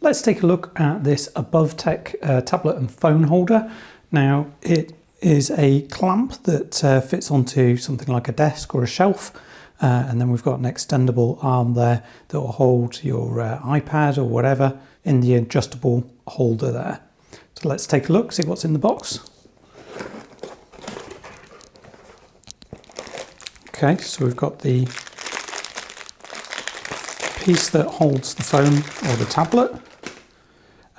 let's take a look at this AboveTEK tablet and phone holder. Now it is a clamp that fits onto something like a desk or a shelf, and then we've got an extendable arm there that will hold your iPad or whatever in the adjustable holder there. So let's take a look, see what's in the box. Okay, so we've got the piece that holds the phone or the tablet.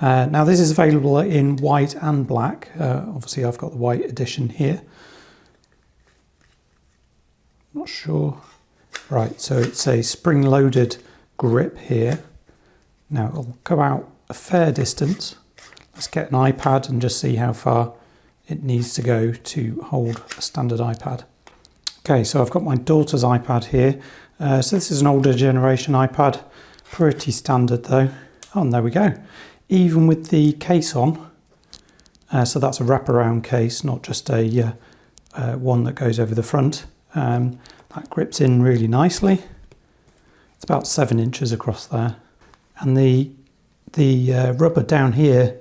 Now this is available in white and black. Obviously I've got the white edition here. Not sure. Right, so it's a spring-loaded grip here. Now it'll go out a fair distance. Let's get an iPad and just see how far it needs to go to hold a standard iPad. Okay, so I've got my daughter's iPad here. So this is an older generation iPad, pretty standard though. Oh, and there we go. Even with the case on, so that's a wraparound case, not just a one that goes over the front. That grips in really nicely. It's about 7 inches across there. And the rubber down here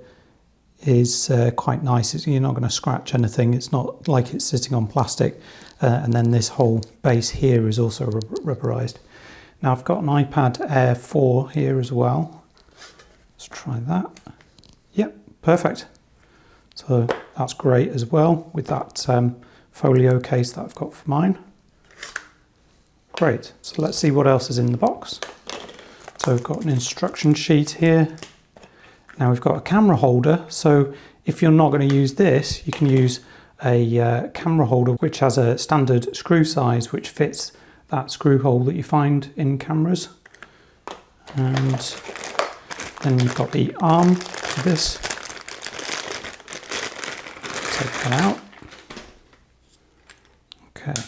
is quite nice. You're not going to scratch anything. It's not like it's sitting on plastic. And then this whole base here is also rubberized. Now I've got an iPad Air 4 here as well. Let's try that. Yep, perfect. So that's great as well with that folio case that I've got for mine. Great, so let's see what else is in the box. So we've got an instruction sheet here. Now we've got a camera holder. So if you're not going to use this, you can use a camera holder which has a standard screw size which fits that screw hole that you find in cameras. And then you've got the arm for this. Take that out. Okay.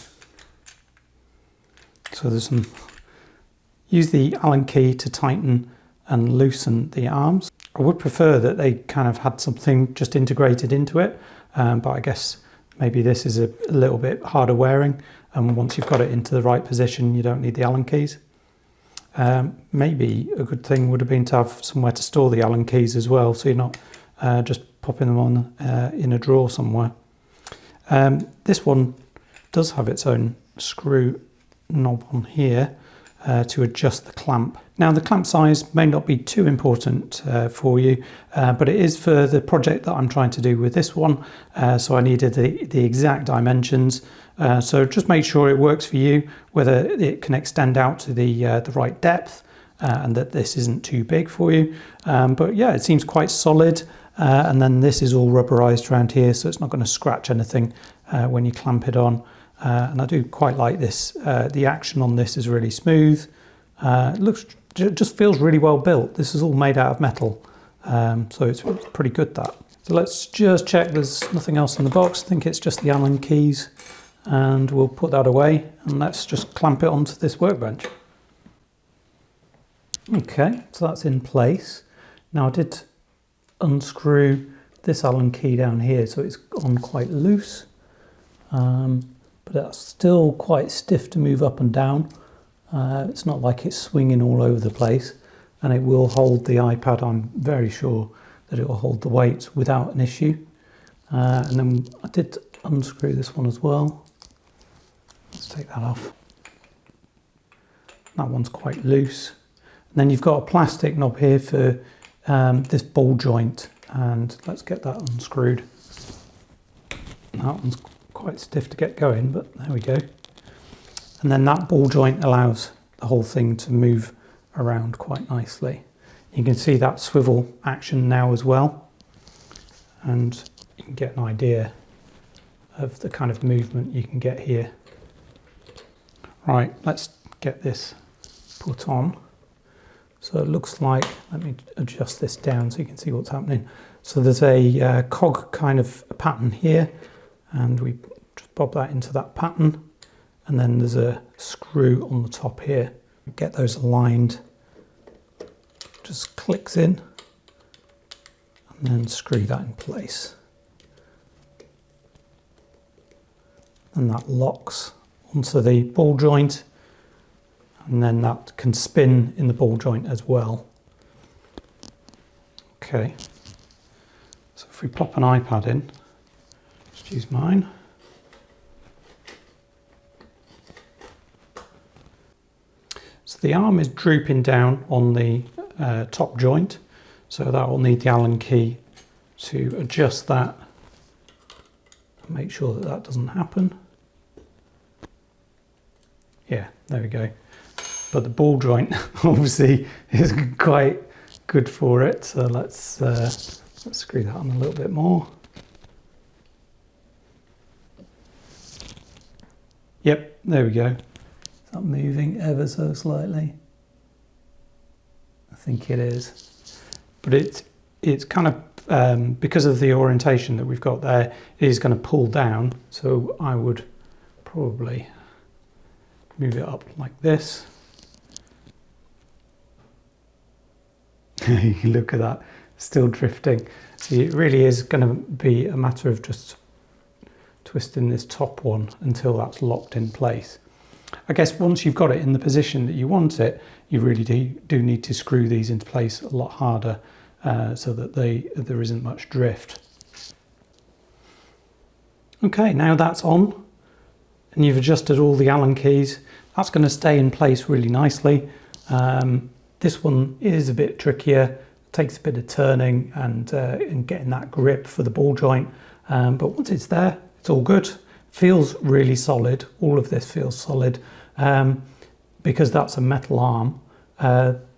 So there's some, use the Allen key to tighten and loosen the arms. I would prefer that they kind of had something just integrated into it, but I guess maybe this is a little bit harder wearing, and once you've got it into the right position you don't need the Allen keys. Maybe a good thing would have been to have somewhere to store the Allen keys as well, so you're not just popping them on in a drawer somewhere. This one does have its own screw knob on here to adjust the clamp. Now the clamp size may not be too important for you, but it is for the project that I'm trying to do with this one, so I needed the exact dimensions. So just make sure it works for you, whether it can extend out to the right depth and that this isn't too big for you. But yeah, it seems quite solid, and then this is all rubberized around here, so it's not going to scratch anything when you clamp it on. And I do quite like this. The action on this is really smooth. It just feels really well built. This is all made out of metal, so it's pretty good, that. So let's just check there's nothing else in the box. I think it's just the Allen keys, and we'll put that away and let's just clamp it onto this workbench. Okay, so that's in place. Now I did unscrew this Allen key down here, so it's on quite loose. But that's still quite stiff to move up and down. It's not like it's swinging all over the place, and it will hold the iPad. I'm very sure that it will hold the weight without an issue. And then I did unscrew this one as well. Let's take that off. That one's quite loose. And then you've got a plastic knob here for this ball joint, and let's get that unscrewed. That one's quite stiff to get going, but there we go. And then that ball joint allows the whole thing to move around quite nicely. You can see that swivel action now as well, and you can get an idea of the kind of movement you can get here. Right, let's get this put on. So it looks like, let me adjust this down so you can see what's happening. So there's a cog kind of pattern here, and we just bob that into that pattern, and then there's a screw on the top here. Get those aligned, just clicks in, and then screw that in place. And that locks onto the ball joint, and then that can spin in the ball joint as well. Okay, so if we pop an iPad in, just use mine. So the arm is drooping down on the top joint, so that will need the Allen key to adjust that and make sure that that doesn't happen. Yeah, there we go. But the ball joint obviously is quite good for it, so let's screw that on a little bit more. Yep, there we go. Is that moving ever so slightly? I think it is. But it's kind of, because of the orientation that we've got there, it is going to pull down. So I would probably move it up like this. Look at that, still drifting. So it really is going to be a matter of just twisting this top one until that's locked in place. I guess once you've got it in the position that you want it, you really do need to screw these into place a lot harder so that there isn't much drift. Okay, now that's on and you've adjusted all the Allen keys. That's going to stay in place really nicely. This one is a bit trickier, it takes a bit of turning and getting that grip for the ball joint, but once it's there, it's all good. Feels really solid, all of this feels solid, because that's a metal arm.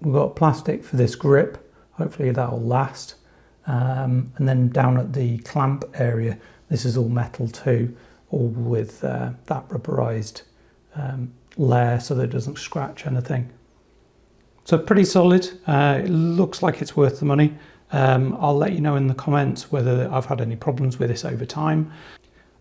We've got plastic for this grip, hopefully that will last, and then down at the clamp area, this is all metal too, all with that rubberized layer so that it doesn't scratch anything. So pretty solid, it looks like it's worth the money. I'll let you know in the comments whether I've had any problems with this over time.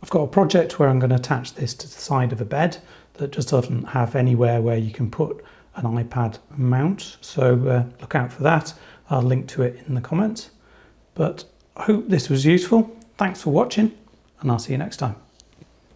I've got a project where I'm going to attach this to the side of a bed that just doesn't have anywhere where you can put an iPad mount, so look out for that. I'll link to it in the comments. But I hope this was useful. Thanks for watching and I'll see you next time.